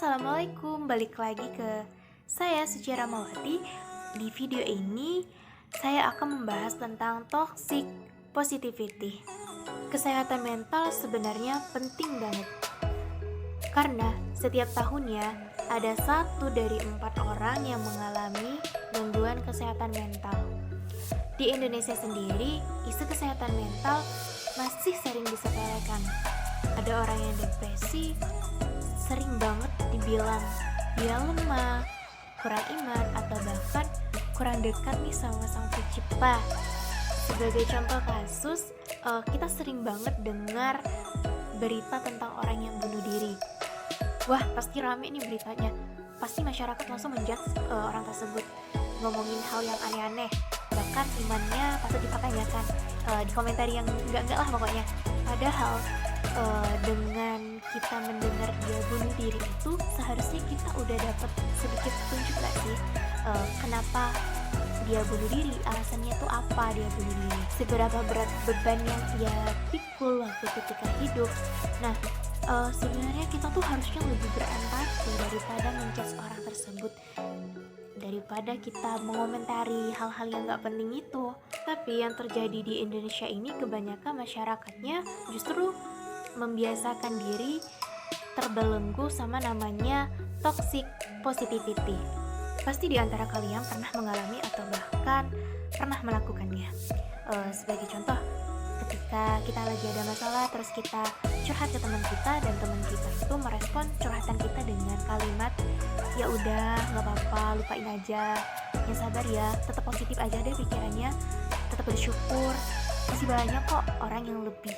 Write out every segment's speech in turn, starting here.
Assalamualaikum, balik lagi ke saya Suci Ramawati. Di video ini saya akan membahas tentang toxic positivity. Kesehatan mental sebenarnya penting banget, karena setiap tahunnya ada 1 dari 4 orang yang mengalami gangguan kesehatan mental. Di Indonesia sendiri, isu kesehatan mental masih sering disepelekan. Ada orang yang depresi, sering banget dibilang dia lemah, kurang iman, atau bahkan kurang dekat nih sama sang pencipta. Sebagai contoh kasus, kita sering banget dengar berita tentang orang yang bunuh diri. Wah, pasti rame nih beritanya. Pasti masyarakat langsung menjudge orang tersebut, ngomongin hal yang aneh-aneh. Bahkan imannya patut dipertanyakan, di komentar yang enggak lah pokoknya. Padahal dengan kita mendengar dia bunuh diri itu, seharusnya kita udah dapat sedikit petunjuk gak sih kenapa dia bunuh diri, alasannya tuh apa dia bunuh diri, seberapa berat beban yang ia pikul waktu ketika hidup. Nah, sebenarnya kita tuh harusnya lebih berempati daripada menjudge orang tersebut, daripada kita mengomentari hal-hal yang gak penting itu. Tapi yang terjadi di Indonesia ini, kebanyakan masyarakatnya justru membiasakan diri terbelenggu sama namanya toxic positivity. Pasti di antara kalian pernah mengalami atau bahkan pernah melakukannya. Sebagai contoh, ketika kita lagi ada masalah, terus kita curhat ke teman kita, dan teman kita itu merespon curhatan kita dengan kalimat, ya udah nggak apa-apa, lupain aja, yang sabar ya, tetap positif aja deh pikirannya, tetap bersyukur, masih banyak kok orang yang lebih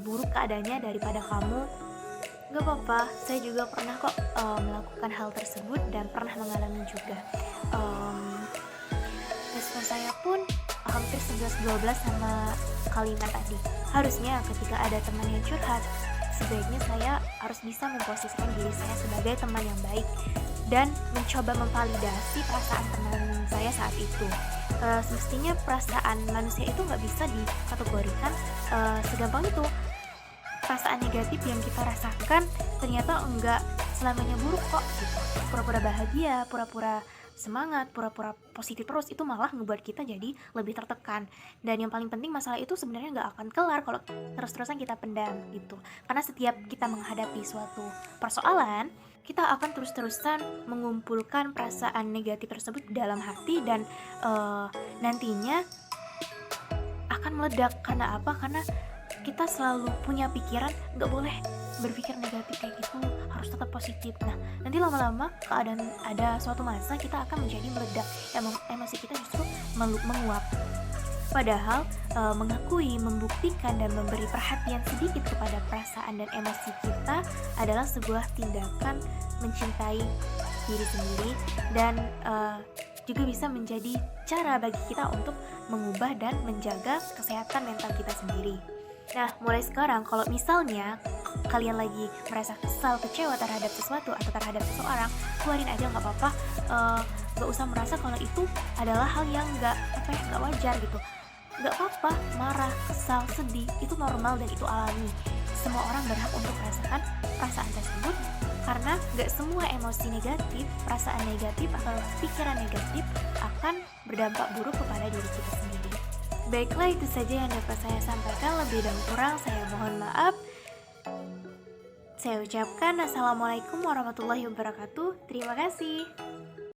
buruk keadaannya daripada kamu. Gak apa-apa, saya juga pernah kok melakukan hal tersebut dan pernah mengalami juga. Respon saya pun hampir 11-12 sama kalimat tadi. Harusnya ketika ada teman yang curhat, sebaiknya saya harus bisa memposisikan diri saya sebagai teman yang baik dan mencoba memvalidasi perasaan teman saya saat itu. Semestinya perasaan manusia itu gak bisa dikategorikan segampang itu. Perasaan negatif yang kita rasakan ternyata enggak selamanya buruk kok gitu. Pura-pura bahagia, pura-pura semangat, pura-pura positif terus, itu malah ngebuat kita jadi lebih tertekan. Dan yang paling penting, masalah itu sebenarnya nggak akan kelar kalau terus-terusan kita pendam gitu. Karena setiap kita menghadapi suatu persoalan, kita akan terus-terusan mengumpulkan perasaan negatif tersebut dalam hati, dan nantinya akan meledak. Karena apa? Karena kita selalu punya pikiran nggak boleh berpikir negatif kayak gitu, harus tetap positif. Nah, nanti lama-lama keadaan ada suatu masa kita akan menjadi meledak, emosi kita justru menguap. Padahal mengakui, membuktikan, dan memberi perhatian sedikit kepada perasaan dan emosi kita adalah sebuah tindakan mencintai diri sendiri, dan juga bisa menjadi cara bagi kita untuk mengubah dan menjaga kesehatan mental kita sendiri. Nah, mulai sekarang kalau misalnya kalian lagi merasa kesal, kecewa terhadap sesuatu atau terhadap seseorang, keluarin aja, nggak apa-apa. Nggak usah merasa kalau itu adalah hal yang nggak wajar gitu. Nggak apa-apa, marah, kesal, sedih, itu normal dan itu alami. Semua orang berhak untuk merasakan perasaan tersebut, karena nggak semua emosi negatif, perasaan negatif, atau pikiran negatif akan berdampak buruk kepada diri kita sendiri. Baiklah, itu saja yang dapat saya sampaikan. Lebih dan kurang saya mohon maaf. Saya ucapkan Assalamualaikum warahmatullahi wabarakatuh. Terima kasih.